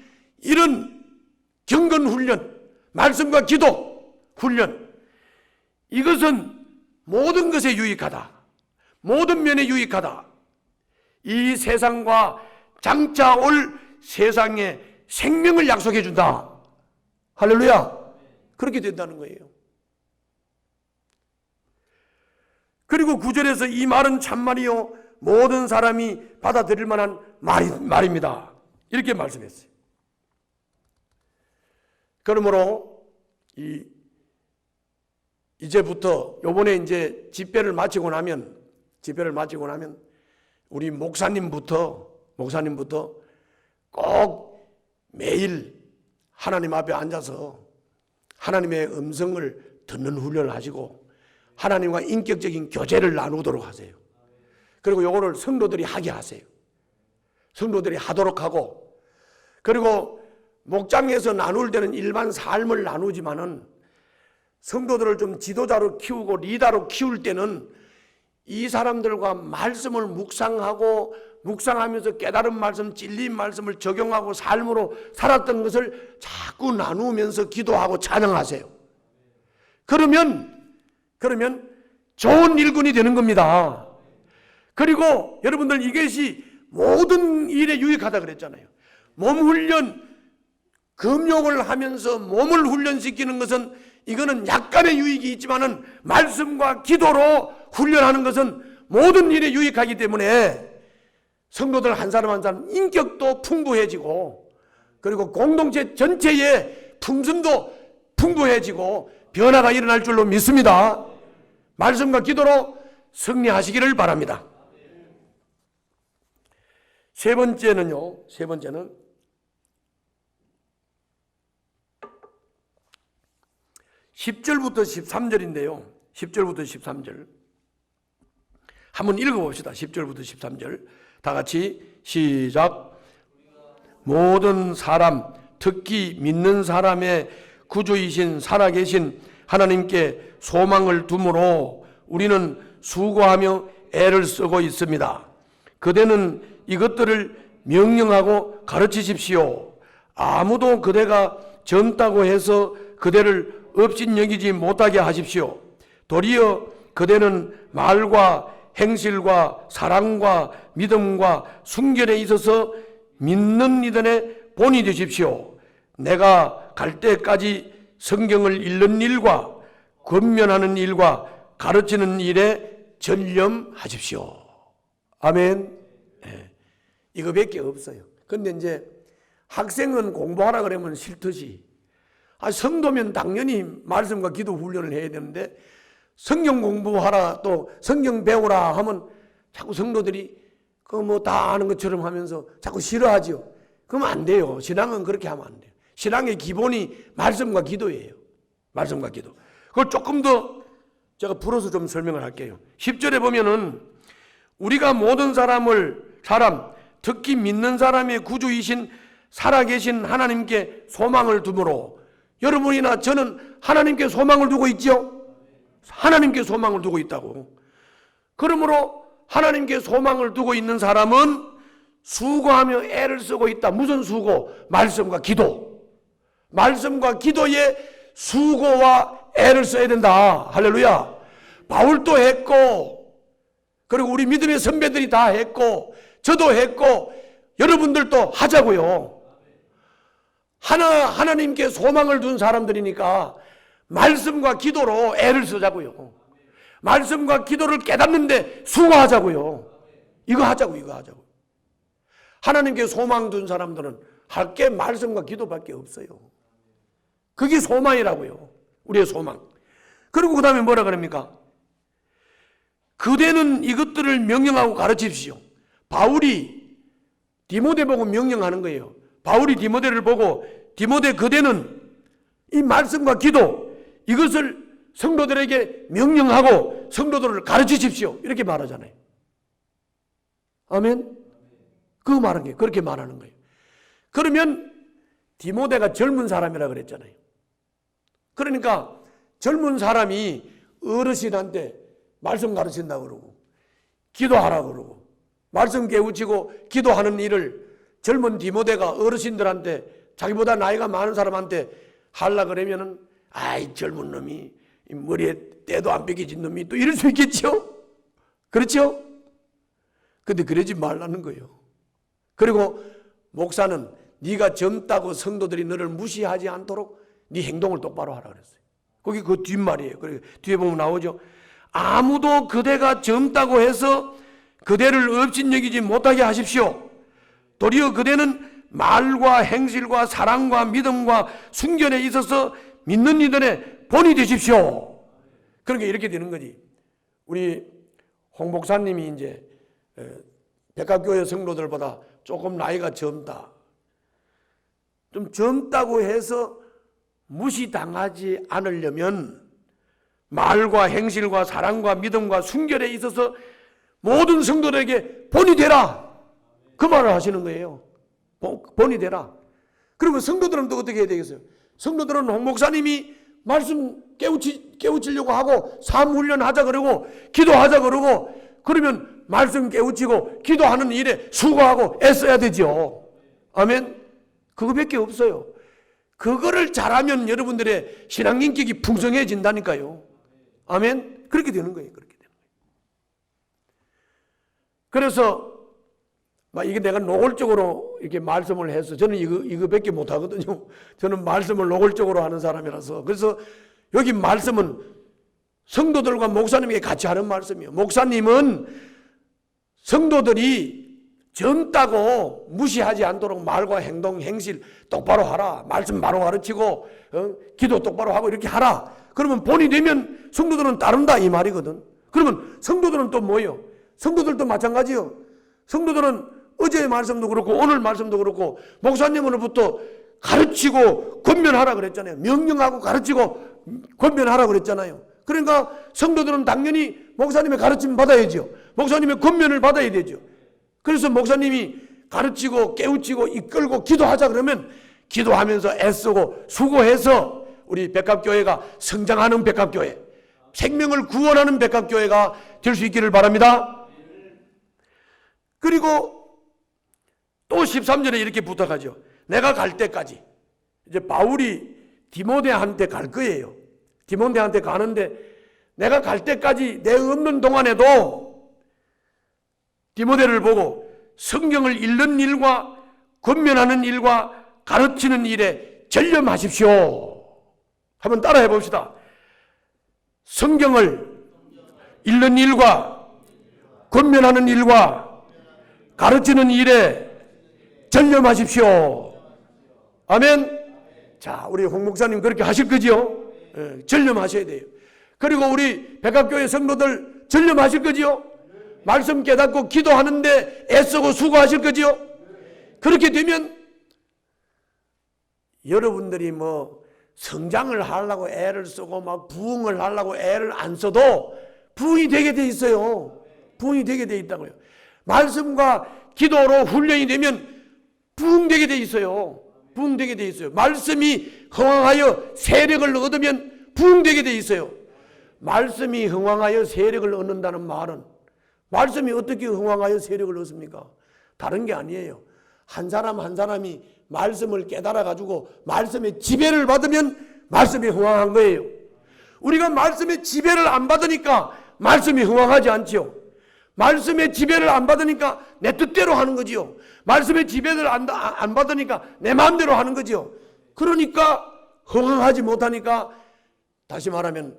이런 경건 훈련, 말씀과 기도 훈련, 이것은 모든 것에 유익하다. 모든 면에 유익하다. 이 세상과 장차 올 세상에 생명을 약속해 준다. 할렐루야. 그렇게 된다는 거예요. 그리고 9절에서 이 말은 참말이요 모든 사람이 받아들일 만한 말입니다. 이렇게 말씀했어요. 그러므로 이제부터 요번에 이제 집회를 마치고 나면 우리 목사님부터 목사님부터 꼭 매일 하나님 앞에 앉아서 하나님의 음성을 듣는 훈련을 하시고 하나님과 인격적인 교제를 나누도록 하세요. 그리고 요거를 성도들이 하게 하세요. 성도들이 하도록 하고, 그리고 목장에서 나눌 때는 일반 삶을 나누지만은 성도들을 좀 지도자로 키우고 리더로 키울 때는 이 사람들과 말씀을 묵상하면서 깨달은 말씀, 진리인 말씀을 적용하고 삶으로 살았던 것을 자꾸 나누면서 기도하고 찬양하세요. 그러면 좋은 일꾼이 되는 겁니다. 그리고 여러분들 이것이 모든 일에 유익하다 그랬잖아요. 몸 훈련, 금욕을 하면서 몸을 훈련시키는 것은 이거는 약간의 유익이 있지만은 말씀과 기도로 훈련하는 것은 모든 일에 유익하기 때문에 성도들 한 사람 한 사람 인격도 풍부해지고, 그리고 공동체 전체의 품성도 풍부해지고 변화가 일어날 줄로 믿습니다. 말씀과 기도로 승리하시기를 바랍니다. 세 번째는 10절부터 13절인데요. 10절부터 13절 한번 읽어봅시다. 10절부터 13절 다 같이 시작. 모든 사람, 특히 믿는 사람의 구주이신 살아계신 하나님께 소망을 두므로 우리는 수고하며 애를 쓰고 있습니다. 그대는 이것들을 명령하고 가르치십시오. 아무도 그대가 젊다고 해서 그대를 업신여기지 못하게 하십시오. 도리어 그대는 말과 행실과 사랑과 믿음과 순결에 있어서 믿는 이들의 본이 되십시오. 내가 갈 때까지 성경을 읽는 일과 권면하는 일과 가르치는 일에 전념하십시오. 아멘. 네. 이거밖에 없어요. 근데 이제 학생은 공부하라 그러면 싫듯이, 성도면 당연히 말씀과 기도 훈련을 해야 되는데 성경 공부하라, 또 성경 배우라 하면 자꾸 성도들이 다 아는 것처럼 하면서 자꾸 싫어하죠. 그러면 안 돼요. 신앙은 그렇게 하면 안 돼요. 신앙의 기본이 말씀과 기도예요. 말씀과 기도. 그걸 조금 더 제가 풀어서 좀 설명을 할게요. 10절에 보면은 우리가 모든 사람, 특히 믿는 사람의 구주이신 살아계신 하나님께 소망을 두므로, 여러분이나 저는 하나님께 소망을 두고 있죠? 하나님께 소망을 두고 있다고. 그러므로 하나님께 소망을 두고 있는 사람은 수고하며 애를 쓰고 있다. 무슨 수고? 말씀과 기도. 말씀과 기도에 수고와 애를 써야 된다. 할렐루야. 바울도 했고, 그리고 우리 믿음의 선배들이 다 했고, 저도 했고, 여러분들도 하자고요. 하나님께 소망을 둔 사람들이니까 말씀과 기도로 애를 쓰자고요. 말씀과 기도를 깨닫는데 수고하자고요. 이거 하자고. 하나님께 소망 둔 사람들은 할 게 말씀과 기도밖에 없어요. 그게 소망이라고요. 우리의 소망. 그리고 그 다음에 뭐라 그럽니까? 그대는 이것들을 명령하고 가르치십시오. 바울이 디모데 보고 명령하는 거예요. 바울이 디모데를 보고, 디모데 그대는 이 말씀과 기도, 이것을 성도들에게 명령하고 성도들을 가르치십시오. 이렇게 말하잖아요. 아멘? 그렇게 말하는 거예요. 그러면 디모데가 젊은 사람이라 그랬잖아요. 그러니까 젊은 사람이 어르신한테 말씀 가르친다고 그러고, 기도하라고 그러고, 말씀 깨우치고 기도하는 일을 젊은 디모데가 어르신들한테, 자기보다 나이가 많은 사람한테 하려 그러면은, 아이 젊은 놈이 머리에 때도 안 벗겨진 놈이 또 이럴 수 있겠죠? 그렇죠? 근데 그러지 말라는 거예요. 그리고 목사는 네가 젊다고 성도들이 너를 무시하지 않도록 네 행동을 똑바로 하라 그랬어요. 거기 그 뒷말이에요. 그리고 뒤에 보면 나오죠. 아무도 그대가 젊다고 해서 그대를 업신여기지 못하게 하십시오. 도리어 그대는 말과 행실과 사랑과 믿음과 순결에 있어서 믿는 이들의 본이 되십시오. 그러니까 이렇게 되는 거지. 우리 홍 목사님이 이제 백합교회 성도들보다 조금 나이가 젊다. 좀 젊다고 해서 무시당하지 않으려면 말과 행실과 사랑과 믿음과 순결에 있어서 모든 성도들에게 본이 되라. 그 말을 하시는 거예요. 본이 되라. 그러면 성도들은 또 어떻게 해야 되겠어요? 성도들은 홍 목사님이 말씀 깨우치려고 하고 삶훈련 하자 그러고 기도하자 그러고 그러면 말씀 깨우치고 기도하는 일에 수고하고 애써야 되죠. 아멘. 그거밖에 없어요. 그거를 잘하면 여러분들의 신앙 인격이 풍성해진다니까요. 아멘. 그렇게 되는 거예요. 그렇게 되는 거예요. 그래서 이게 내가 노골적으로 이렇게 말씀을 해서 저는 이거밖에 못 하거든요. 저는 말씀을 노골적으로 하는 사람이라서. 그래서 여기 말씀은 성도들과 목사님에게 같이 하는 말씀이에요. 목사님은 성도들이 젊다고 무시하지 않도록 말과 행동, 행실 똑바로 하라. 말씀 바로 가르치고 기도 똑바로 하고 이렇게 하라. 그러면 본이 되면 성도들은 따른다 이 말이거든. 그러면 성도들은 또 뭐예요? 성도들도 마찬가지요. 성도들은 어제의 말씀도 그렇고 오늘 말씀도 그렇고 목사님으로부터 가르치고 권면하라 그랬잖아요. 명령하고 가르치고 권면하라 그랬잖아요. 그러니까 성도들은 당연히 목사님의 가르침 받아야죠. 목사님의 권면을 받아야 되죠. 그래서 목사님이 가르치고 깨우치고 이끌고 기도하자 그러면 기도하면서 애쓰고 수고해서 우리 백합교회가 성장하는 백합교회, 생명을 구원하는 백합교회가 될 수 있기를 바랍니다. 그리고 또 13절에 이렇게 부탁하죠. 내가 갈 때까지. 이제 바울이 디모데한테 갈 거예요. 디모데한테 가는데 내가 갈 때까지 내 없는 동안에도 디모데를 보고 성경을 읽는 일과 권면하는 일과 가르치는 일에 전념하십시오. 한번 따라해 봅시다. 성경을 읽는 일과 권면하는 일과 가르치는 일에 전념하십시오. 아멘. 자, 우리 홍 목사님 그렇게 하실 거지요? 전념하셔야 돼요. 그리고 우리 백합교회 성도들 전념하실 거지요? 말씀 깨닫고 기도하는데 애쓰고 수고하실 거지요? 그렇게 되면 여러분들이 성장을 하려고 애를 쓰고 막 부흥을 하려고 애를 안 써도 부흥이 되게 돼 있어요. 부흥이 되게 돼 있다고요. 말씀과 기도로 훈련이 되면 부흥되게 돼 있어요. 부흥되게 돼 있어요. 말씀이 흥왕하여 세력을 얻으면 부흥되게 돼 있어요. 말씀이 흥왕하여 세력을 얻는다는 말은 말씀이 어떻게 흥왕하여 세력을 얻습니까? 다른 게 아니에요. 한 사람 한 사람이 말씀을 깨달아 가지고 말씀의 지배를 받으면 말씀이 흥왕한 거예요. 우리가 말씀의 지배를 안 받으니까 말씀이 흥왕하지 않지요. 말씀의 지배를 안 받으니까 내 뜻대로 하는 거지요. 말씀의 지배를 안 받으니까 내 마음대로 하는 거지요. 그러니까 흥황하지 못하니까 다시 말하면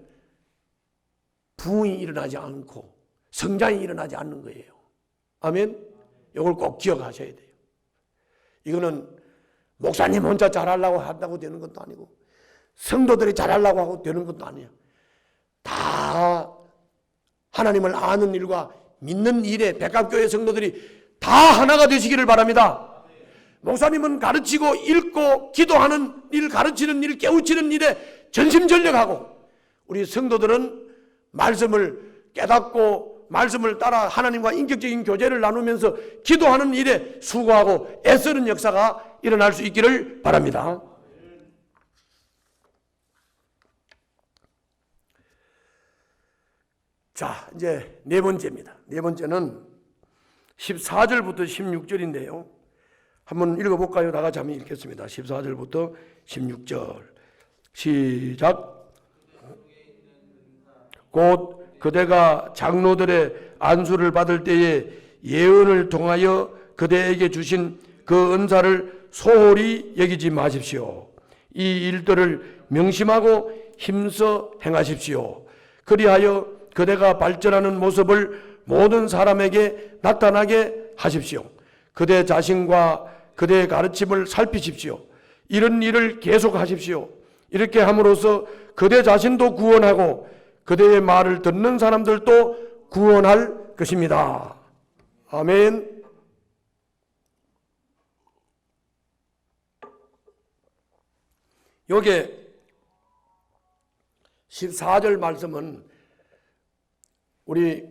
부흥이 일어나지 않고 성장이 일어나지 않는 거예요. 아멘. 이걸 꼭 기억하셔야 돼요. 이거는 목사님 혼자 잘하려고 한다고 되는 것도 아니고 성도들이 잘하려고 하고 되는 것도 아니에요. 다 하나님을 아는 일과 믿는 일에 백합교회 성도들이 다 하나가 되시기를 바랍니다. 목사님은 가르치고 읽고 기도하는 일, 가르치는 일, 깨우치는 일에 전심전력하고 우리 성도들은 말씀을 깨닫고 말씀을 따라 하나님과 인격적인 교제를 나누면서 기도하는 일에 수고하고 애쓰는 역사가 일어날 수 있기를 바랍니다. 자, 이제 네 번째입니다. 네 번째는 14절부터 16절인데요. 한번 읽어볼까요? 다 같이 한번 읽겠습니다. 14절부터 16절 시작. 곧 그대가 장로들의 안수를 받을 때에 예언을 통하여 그대에게 주신 그 은사를 소홀히 여기지 마십시오. 이 일들을 명심하고 힘써 행하십시오. 그리하여 그대가 발전하는 모습을 모든 사람에게 나타나게 하십시오. 그대 자신과 그대의 가르침을 살피십시오. 이런 일을 계속하십시오. 이렇게 함으로써 그대 자신도 구원하고 그대의 말을 듣는 사람들도 구원할 것입니다. 아멘. 요게 14절 말씀은 우리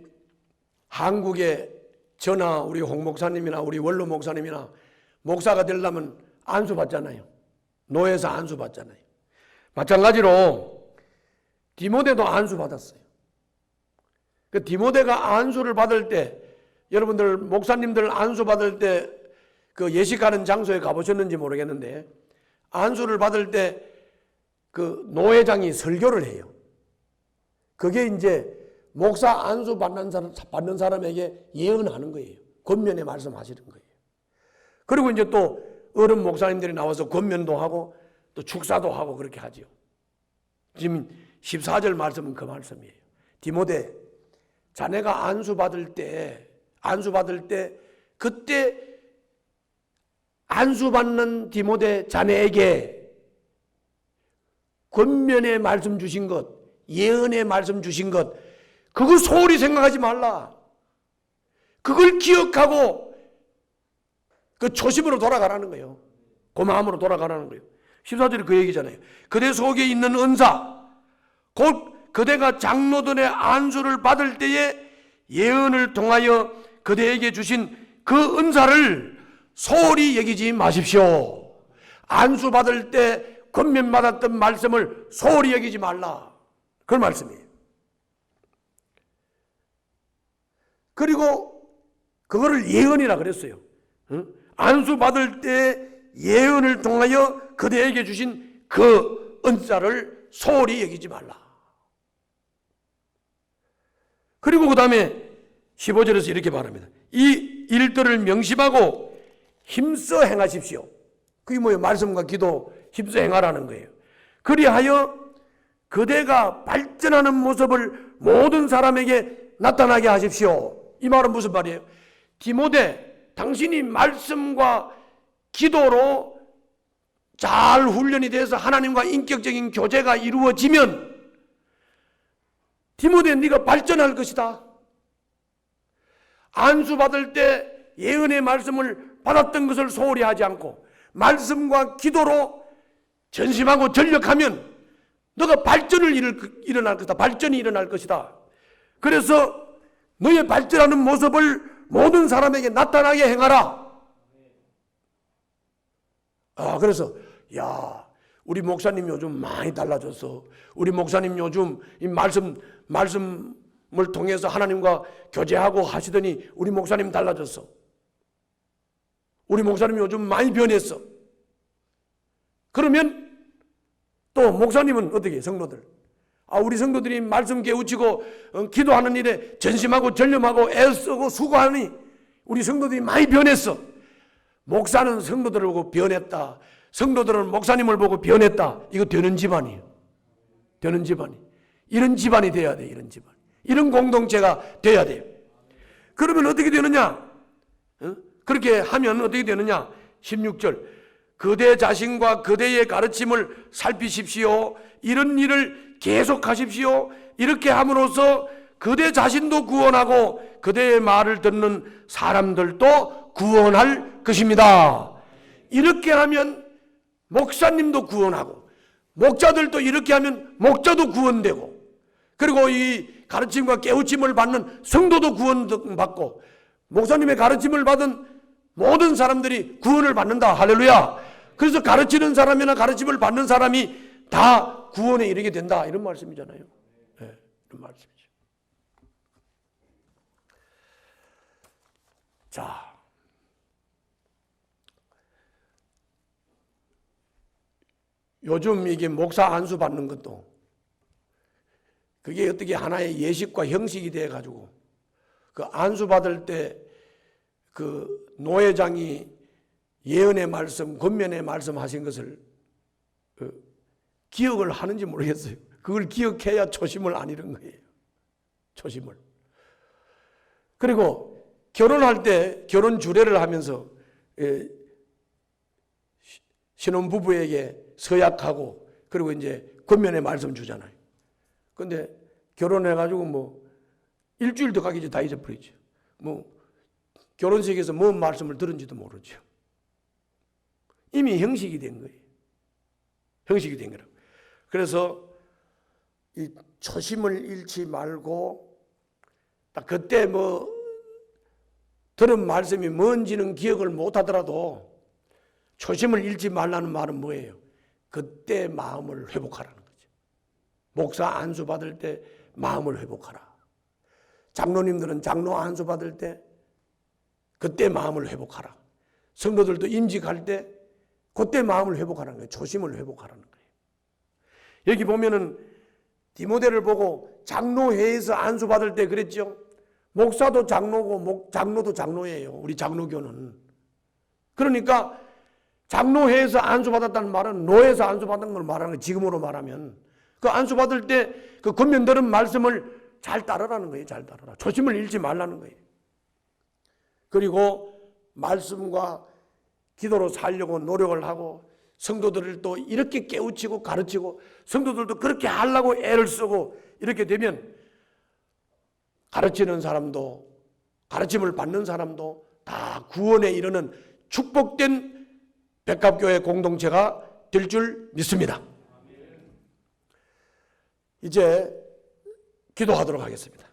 한국의 저나 우리 홍 목사님이나 우리 원로 목사님이나 목사가 되려면 안수 받잖아요. 노예에서 안수 받잖아요. 마찬가지로 디모데도 안수 받았어요. 그 디모데가 안수를 받을 때, 여러분들 목사님들 안수 받을 때 그 예식하는 장소에 가보셨는지 모르겠는데, 안수를 받을 때 그 노회장이 설교를 해요. 그게 이제 목사 안수 받는 사람에게 예언하는 거예요. 권면의 말씀하시는 거예요. 그리고 이제 또 어른 목사님들이 나와서 권면도 하고 또 축사도 하고 그렇게 하죠. 지금 14절 말씀은 그 말씀이에요. 디모데, 자네가 안수 받을 때 그때 안수 받는 디모데 자네에게 권면의 말씀 주신 것, 예언의 말씀 주신 것, 그걸 소홀히 생각하지 말라. 그걸 기억하고 그 초심으로 돌아가라는 거예요. 그 마음으로 돌아가라는 거예요. 14절에 그 얘기잖아요. 그대 속에 있는 은사, 곧 그대가 장로들의 안수를 받을 때에 예언을 통하여 그대에게 주신 그 은사를 소홀히 여기지 마십시오. 안수 받을 때 권면받았던 말씀을 소홀히 여기지 말라. 그런 말씀이에요. 그리고 그거를 예언이라 그랬어요. 안수 받을 때 예언을 통하여 그대에게 주신 그 은사를 소홀히 여기지 말라. 그리고 그 다음에 15절에서 이렇게 말합니다. 이 일들을 명심하고 힘써 행하십시오. 그게 뭐예요? 말씀과 기도 힘써 행하라는 거예요. 그리하여 그대가 발전하는 모습을 모든 사람에게 나타나게 하십시오. 이 말은 무슨 말이에요? 디모데, 당신이 말씀과 기도로 잘 훈련이 돼서 하나님과 인격적인 교제가 이루어지면 디모데, 네가 발전할 것이다. 안수 받을 때 예언의 말씀을 받았던 것을 소홀히 하지 않고 말씀과 기도로 전심하고 전력하면 너가 발전을 일어날 것이다. 발전이 일어날 것이다. 그래서 너의 발전하는 모습을 모든 사람에게 나타나게 행하라. 그래서 우리 목사님 요즘 많이 달라졌어. 우리 목사님 요즘 이 말씀을 통해서 하나님과 교제하고 하시더니 우리 목사님 달라졌어. 우리 목사님 요즘 많이 변했어. 그러면 또 목사님은 어떻게 성도들? 우리 성도들이 말씀 깨우치고 기도하는 일에 전심하고 전념하고 애쓰고 수고하니 우리 성도들이 많이 변했어. 목사는 성도들을 보고 변했다. 성도들은 목사님을 보고 변했다. 이거 되는 집안이에요. 되는 집안이. 이런 집안이 돼야 돼. 이런 집안. 이런 공동체가 돼야 돼요. 그러면 어떻게 되느냐? 그렇게 하면 어떻게 되느냐? 16절. 그대 자신과 그대의 가르침을 살피십시오. 이런 일을 계속하십시오. 이렇게 함으로써 그대 자신도 구원하고 그대의 말을 듣는 사람들도 구원할 것입니다. 이렇게 하면 목사님도 구원하고 목자들도 이렇게 하면 목자도 구원되고 그리고 이 가르침과 깨우침을 받는 성도도 구원받고 목사님의 가르침을 받은 모든 사람들이 구원을 받는다. 할렐루야. 그래서 가르치는 사람이나 가르침을 받는 사람이 다 구원에 이르게 된다. 이런 말씀이잖아요. 네, 이런 말씀이죠. 자, 요즘 이게 목사 안수 받는 것도 그게 어떻게 하나의 예식과 형식이 돼 가지고 그 안수 받을 때 그 노회장이 예언의 말씀, 권면의 말씀 하신 것을 기억을 하는지 모르겠어요. 그걸 기억해야 초심을 안 잃은 거예요. 초심을. 그리고 결혼할 때 결혼 주례를 하면서 신혼부부에게 서약하고 그리고 이제 권면의 말씀 주잖아요. 근데 결혼해가지고 뭐 일주일 더 가기 전에 다 잊어버리죠. 뭐 결혼식에서 뭔 말씀을 들은지도 모르죠. 이미 형식이 된 거예요. 형식이 된 거라고. 그래서 이 초심을 잃지 말고 딱 그때 뭐 들은 말씀이 뭔지는 기억을 못 하더라도 초심을 잃지 말라는 말은 뭐예요? 그때 마음을 회복하라는 거죠. 목사 안수 받을 때 마음을 회복하라. 장로님들은 장로 안수 받을 때 그때 마음을 회복하라. 성도들도 임직할 때 그때 마음을 회복하라는 거예요. 초심을 회복하라는 거예요. 여기 보면은 디모데를 보고 장로회에서 안수 받을 때 그랬죠. 목사도 장로고 장로도 장로예요. 우리 장로교는. 그러니까 장로회에서 안수받았다는 말은 노회에서 안수받은 걸 말하는 거예요. 지금으로 말하면. 그 안수받을 때 그 겉면 들은 말씀을 잘 따르라는 거예요. 잘 따르라. 초심을 잃지 말라는 거예요. 그리고 말씀과 기도로 살려고 노력을 하고 성도들을 또 이렇게 깨우치고 가르치고 성도들도 그렇게 하려고 애를 쓰고 이렇게 되면 가르치는 사람도 가르침을 받는 사람도 다 구원에 이르는 축복된 백합교회 공동체가 될 줄 믿습니다. 이제 기도하도록 하겠습니다.